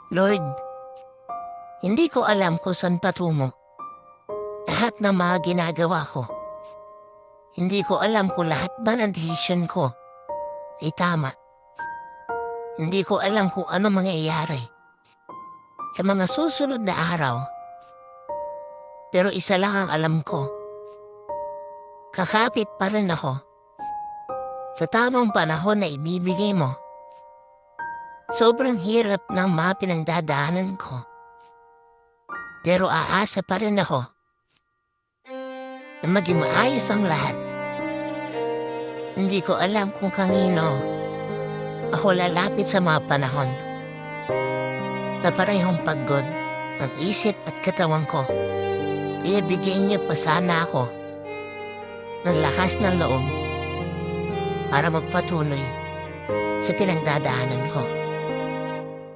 Lord, hindi ko alam kung saan patungo. Lahat ng mga ginagawa ko. Hindi ko alam kung lahat ba ng desisyon ko ay tama. Hindi ko alam kung ano mangyayari sa mga susunod na araw. Pero isa lang ang alam ko. Kakapit pa rin ako sa tamang panahon na ibibigay mo. Sobrang hirap ng mga pinagdadaanan ko. Pero aasa pa rin ako na maging maayos ang lahat. Hindi ko alam kung kanino ako lalapit sa mga panahon na parehong pagod ng isip at katawan ko. Kaya bigyan niyo pa sana ako ng lakas ng loob para magpatuloy sa pinagdadaanan ko.